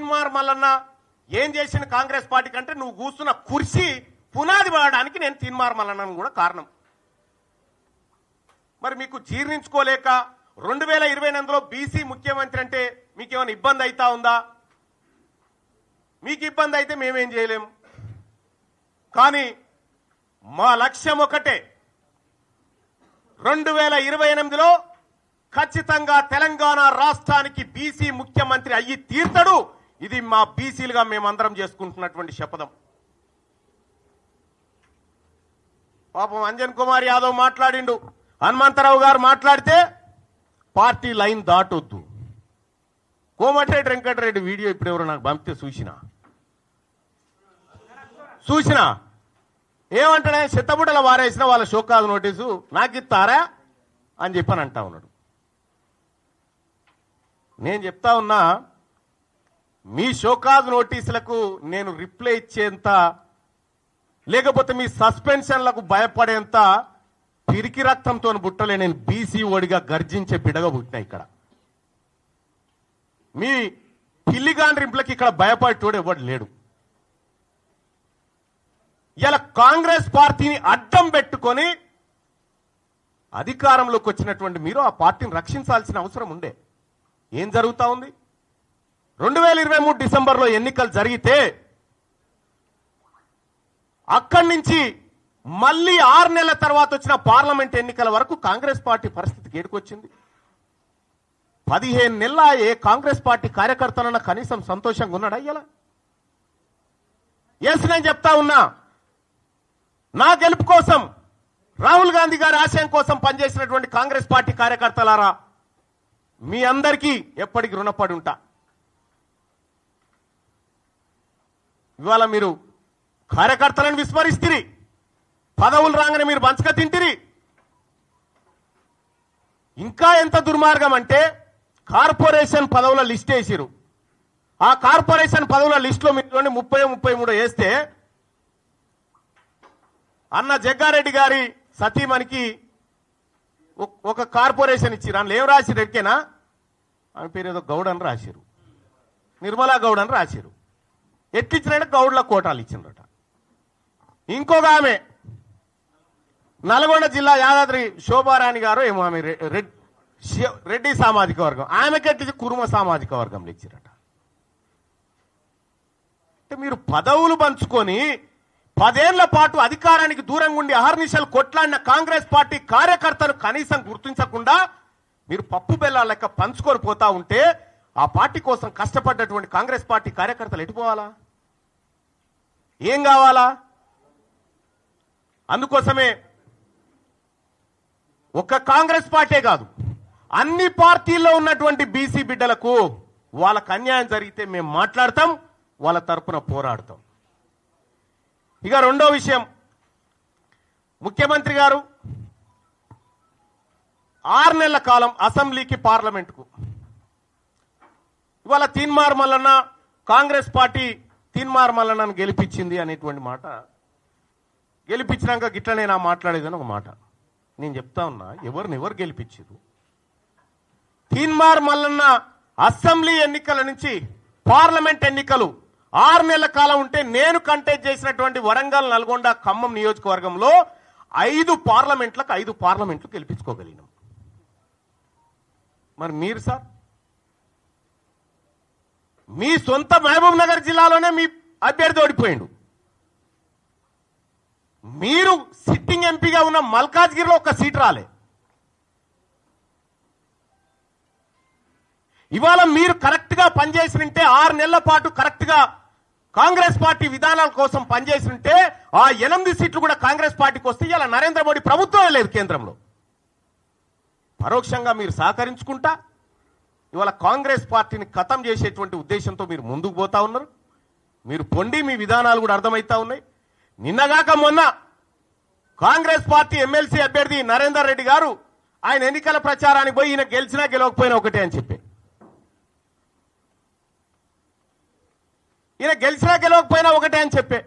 తీన్మార్ మల్లన్న ఏం చేసిన కాంగ్రెస్ పార్టీ కంటే నువ్వు కూర్చున్న కుర్చీ పునాది పడడానికి నేను తీన్మార్ మల్లన్నను కూడా కారణం. మరి మీకు జీర్ణించుకోలేక 2028లో బీసీ ముఖ్యమంత్రి అంటే మీకేమైనా ఇబ్బంది అవుతా ఉందా? మీకు ఇబ్బంది అయితే మేమేం చేయలేము. కానీ మా లక్ష్యం ఒకటే, 2028లో ఖచ్చితంగా తెలంగాణ రాష్ట్రానికి బీసీ ముఖ్యమంత్రి అయ్యి తీర్తాడు. ఇది మా బీసీలుగా మేమందరం చేసుకుంటున్నటువంటి శపథం. పాపం అంజన్ కుమార్ యాదవ్ మాట్లాడిండు, హనుమంతరావు గారు మాట్లాడితే పార్టీ లైన్ దాటొద్దు. కోమటిరెడ్డి వెంకటరెడ్డి వీడియో ఇప్పుడు ఎవరో నాకు పంపితే చూసినా ఏమంటాడే, చెత్తబుట్టల వారేసిన వాళ్ళ షోకాజ్ నోటీసు నాకు ఇస్తారా అని చెప్పని అంటా ఉన్నాడు. నేను చెప్తా ఉన్నా, మీ షోకాజ్ నోటీసులకు నేను రిప్లై ఇచ్చేంత, లేకపోతే మీ సస్పెన్షన్లకు భయపడేంత పిరికి రక్తంతో పుట్టలే. నేను బీసీ ఓడిగా గర్జించే బిడగా పుట్టినా. ఇక్కడ మీ పిల్లిగాండ్రింపులకి ఇక్కడ భయపడేటోడు ఎవడు లేడు. ఇలా కాంగ్రెస్ పార్టీని అడ్డం పెట్టుకొని అధికారంలోకి వచ్చినటువంటి మీరు ఆ పార్టీని రక్షించాల్సిన అవసరం ఉండే. ఏం జరుగుతా ఉంది? 2023 డిసెంబర్లో ఎన్నికలు జరిగితే అక్కడి నుంచి మళ్ళీ 6 నెలల తర్వాత వచ్చిన పార్లమెంట్ ఎన్నికల వరకు కాంగ్రెస్ పార్టీ పరిస్థితికి ఏడుకొచ్చింది. 15 నెలల ఏ కాంగ్రెస్ పార్టీ కార్యకర్తలన్న కనీసం సంతోషంగా ఉన్నాడా? ఇలా ఎస్, నేను చెప్తా ఉన్నా, నా గెలుపు కోసం, రాహుల్ గాంధీ గారి ఆశయం కోసం పనిచేసినటువంటి కాంగ్రెస్ పార్టీ కార్యకర్తలారా, మీ అందరికీ ఎప్పటికీ రుణపడి ఉంటా. ఇవాళ మీరు కార్యకర్తలను విస్మరిస్తిరి, పదవులు రాగానే మీరు పంచక తింటిరి. ఇంకా ఎంత దుర్మార్గం అంటే, కార్పొరేషన్ పదవుల లిస్ట్ వేసిరు. ఆ కార్పొరేషన్ పదవుల లిస్టులో మీరు 30-33 వేస్తే అన్న జగ్గారెడ్డి గారి సతీమణికి ఒక కార్పొరేషన్ ఇచ్చిరు. అందులో ఏం రాసిరు ఎక్కేనా? ఆమె పేరు ఏదో గౌడ్ అని రాసిరు, నిర్మలా గౌడ్ అని రాసిరు. ఎట్లిచ్చినట్టు గౌడ్ల కోటాలు ఇచ్చినట. ఇంకొక ఆమె నల్గొండ జిల్లా యాదాద్రి శోభారాణి గారు ఏమో, ఆమె రెడ్డి సామాజిక వర్గం, ఆమెకెట్టి కురుమ సామాజిక వర్గంలో ఇచ్చిరట. అంటే మీరు పదవులు పంచుకొని 10 ఏళ్ల పాటు అధికారానికి దూరంగా ఉండి అహర్నిశలు కొట్లాడిన కాంగ్రెస్ పార్టీ కార్యకర్తలు కనీసం గుర్తించకుండా మీరు పప్పు బెల్లాల లెక్క పంచుకొని పోతా ఉంటే ఆ పార్టీ కోసం కష్టపడ్డటువంటి కాంగ్రెస్ పార్టీ కార్యకర్తలు ఎటుపోవాలా? ఏం కావాలా? అందుకోసమే ఒక్క కాంగ్రెస్ పార్టీ కాదు, అన్ని పార్టీల్లో ఉన్నటువంటి బీసీ బిడ్డలకు వాళ్ళకు అన్యాయం జరిగితే మేము మాట్లాడతాం, వాళ్ళ తరపున పోరాడతాం. ఇక రెండో విషయం, ముఖ్యమంత్రి గారు 6 నెలల కాలం అసెంబ్లీకి పార్లమెంటుకు, ఇవాళ తీన్మార్ మల్లన్న కాంగ్రెస్ పార్టీ తీన్మార్ మల్లన్నను గెలిపించింది అనేటువంటి మాట, గెలిపించినాక గిట్లనే నా మాట్లాడేదని ఒక మాట నేను చెప్తా ఉన్నా. ఎవరు గెలిపించారు? తీన్మార్ మల్లన్న అసెంబ్లీ ఎన్నికల నుంచి పార్లమెంట్ ఎన్నికలు 6 నెలల కాలం ఉంటే నేను కంటెస్ట్ చేసినటువంటి వరంగల్, నల్గొండ, ఖమ్మం నియోజకవర్గంలో 5 పార్లమెంట్లు గెలిపించుకోగలిగినాం. మరి మీరు సార్, మీ సొంత మహబూబ్ నగర్ జిల్లాలోనే మీ అభ్యర్థి ఓడిపోయిండు. మీరు సిట్టింగ్ ఎంపీగా ఉన్న మల్కాజ్గిరిలో ఒక సీట్ రాలే. ఇవాళ మీరు కరెక్ట్ గా పనిచేసినంటే 6 నెలల పాటు కరెక్ట్ గా కాంగ్రెస్ పార్టీ విధానాల కోసం పనిచేసినంటే ఆ 8 సీట్లు కూడా కాంగ్రెస్ పార్టీకి వస్తే ఇలా నరేంద్ర మోడీ ప్రభుత్వమే లేదు కేంద్రంలో. పరోక్షంగా మీరు సహకరించుకుంటా ఇవాళ కాంగ్రెస్ పార్టీని ఖతం చేసేటువంటి ఉద్దేశంతో మీరు ముందుకు పోతా ఉన్నారు. మీరు పొండి, మీ విధానాలు కూడా అర్థమవుతా ఉన్నాయి. నిన్నగాక మొన్న కాంగ్రెస్ పార్టీ ఎమ్మెల్సీ అభ్యర్థి నరేందర్ రెడ్డి గారు ఆయన ఎన్నికల ప్రచారానికి పోయి ఈయన గెలిచినా గెలవకపోయినా ఒకటే అని చెప్పి, ఈయన గెలిచినా గెలవకపోయినా ఒకటే అని చెప్పే,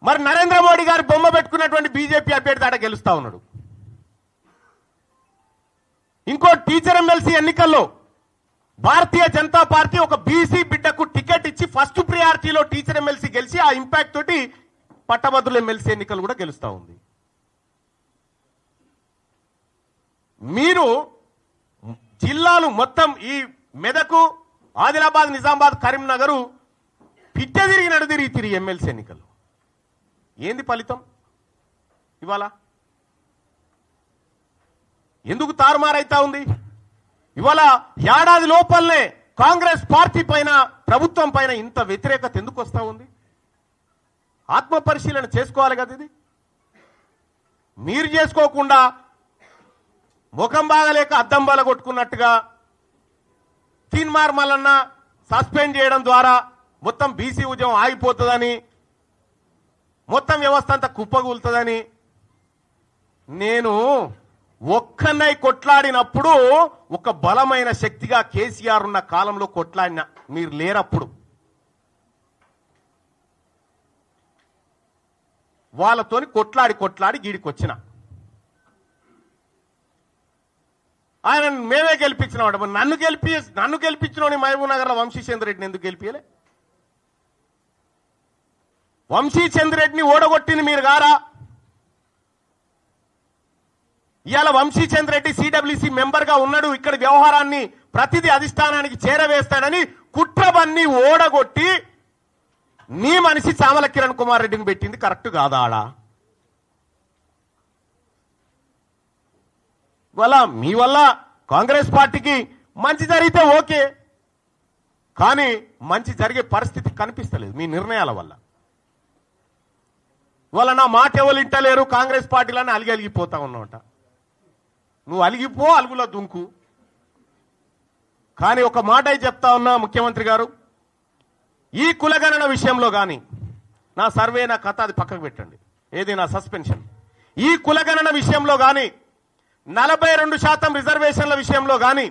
మరి నరేంద్ర మోడీ గారు బొమ్మ పెట్టుకున్నటువంటి బీజేపీ అభ్యర్థి ఆడ గెలుస్తా ఉన్నాడు. ఇంకో టీచర్ ఎమ్మెల్సీ ఎన్నికల్లో భారతీయ జనతా పార్టీ ఒక బీసీ బిడ్డకు టికెట్ ఇచ్చి ఫస్ట్ ప్రియారిటీలో టీచర్ ఎమ్మెల్సీ గెలిచి ఆ ఇంపాక్ట్ తోటి పట్టభద్రుల ఎమ్మెల్సీ ఎన్నికలు కూడా గెలుస్తా ఉంది. మీరు జిల్లాలు మొత్తం ఈ మెదకు, ఆదిలాబాద్, నిజామాబాద్, కరీంనగర్ పిట్ట తిరిగి నడుదిరిగి తిరిగి ఎమ్మెల్సీ ఎన్నికలు ఏంది ఫలితం? ఇవాళ ఎందుకు తారుమారైతా ఉంది? ఇవాళ ఏడాది లోపలనే కాంగ్రెస్ పార్టీ పైన, ప్రభుత్వం పైన ఇంత వ్యతిరేకత ఎందుకు వస్తా ఉంది? ఆత్మ పరిశీలన చేసుకోవాలి కదా. ఇది మీరు చేసుకోకుండా ముఖం బాగలేక అద్దం బాల కొట్టుకున్నట్టుగా తీన్మార్ మల్లన్న సస్పెండ్ చేయడం ద్వారా మొత్తం బీసీ ఉద్యమం ఆగిపోతుందని, మొత్తం వ్యవస్థ అంతా కుప్పగూలుతుందని నేను ఒక్కనై కొట్లాడినప్పుడు ఒక బలమైన శక్తిగా కేసీఆర్ ఉన్న కాలంలో కొట్లాడిన, మీరు లేరప్పుడు. వాళ్ళతోని కొట్లాడి గీడికొచ్చిన ఆయన మేమే గెలిపించినాడు. నన్ను గెలిపించిన మహబూబ్ నగర్లో వంశీచంద్ర రెడ్డిని ఎందుకు గెలిపియలే? వంశీచంద్ర రెడ్డిని ఓడగొట్టింది మీరు గారా? ఇవాళ వంశీచంద్ర రెడ్డి సిడబ్ల్యూసి మెంబర్ గా ఉన్నాడు, ఇక్కడ వ్యవహారాన్ని ప్రతిదీ అధిష్టానానికి చేరవేస్తాడని కుట్రబన్ని ఓడగొట్టి నీ మనిషి చామల కిరణ్ కుమార్ రెడ్డిని పెట్టింది కరెక్ట్ కాదా? ఆడ ఇవాళ మీ వల్ల కాంగ్రెస్ పార్టీకి మంచి జరిగితే ఓకే, కానీ మంచి జరిగే పరిస్థితి కనిపిస్తలేదు మీ నిర్ణయాల వల్ల. ఇవాళ నా మాట ఎవరు ఇంటలేరు, కాంగ్రెస్ పార్టీలని అలిగిపోతా ఉన్నావుట. నువ్వు అలిగిపో, అలుగులో దుంకు. కానీ ఒక మాట చెప్తా ఉన్నా ముఖ్యమంత్రి గారు, ఈ కులగణన విషయంలో కానీ నా సర్వే, నా కథ అది పక్కకు పెట్టండి, ఏది నా సస్పెన్షన్. ఈ కులగణన విషయంలో కానీ 42% రిజర్వేషన్ల విషయంలో కానీ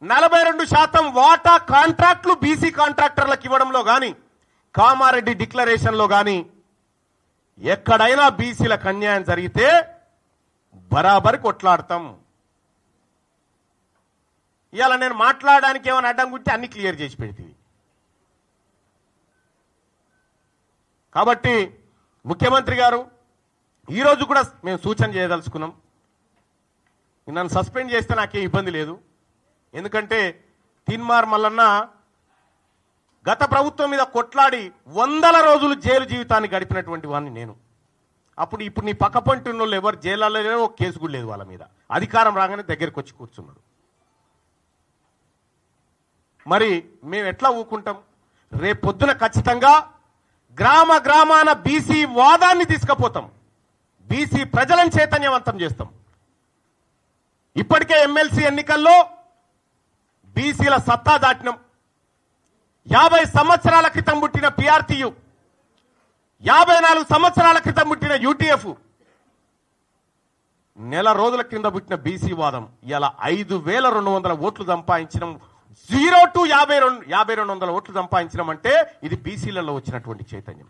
42% వాటా కాంట్రాక్టులు బీసీ కాంట్రాక్టర్లకు ఇవ్వడంలో కానీ కామారెడ్డి డిక్లరేషన్లో కానీ ఎక్కడైనా బీసీలకు అన్యాయం జరిగితే బరాబరి కొట్లాడతాం. ఇవాళ నేను మాట్లాడడానికి ఏమైనా అడ్డం గుంటే అన్ని క్లియర్ చేసి పెడితే. కాబట్టి ముఖ్యమంత్రి గారు ఈరోజు కూడా మేము సూచన చేయదలుచుకున్నాం. నన్ను సస్పెండ్ చేస్తే నాకేం ఇబ్బంది లేదు, ఎందుకంటే తీన్మార్ మల్లన్న గత ప్రభుత్వం మీద కొట్లాడి 100 రోజులు జైలు జీవితాన్ని గడిపినటువంటి వాడిని నేను. ఇప్పుడు నీ పక్క పంటి ఉన్న వాళ్ళు ఎవరు జైల్లో లేదో, ఒక కేసు కూడా లేదు వాళ్ళ మీద. అధికారం రాగానే దగ్గరికి వచ్చి కూర్చున్నాడు. మరి మేము ఎట్లా ఊకుంటాం? రేపొద్దున ఖచ్చితంగా గ్రామాన బీసీ వాదాన్ని తీసుకుపోతాం, బీసీ ప్రజలను చైతన్యవంతం చేస్తాం. ఇప్పటికే ఎమ్మెల్సీ ఎన్నికల్లో బీసీల సత్తా దాటినం. 50 సంవత్సరాల క్రితం పుట్టిన పిఆర్టీయు, 54 సంవత్సరాల క్రితం పుట్టిన యూటీఎఫ్, నెల రోజుల కింద పుట్టిన బీసీ వాదం ఇలా 5200 ఓట్లు సంపాదించడం. 0 to 5200 ఓట్లు సంపాదించడం అంటే ఇది బీసీలలో వచ్చినటువంటి చైతన్యం.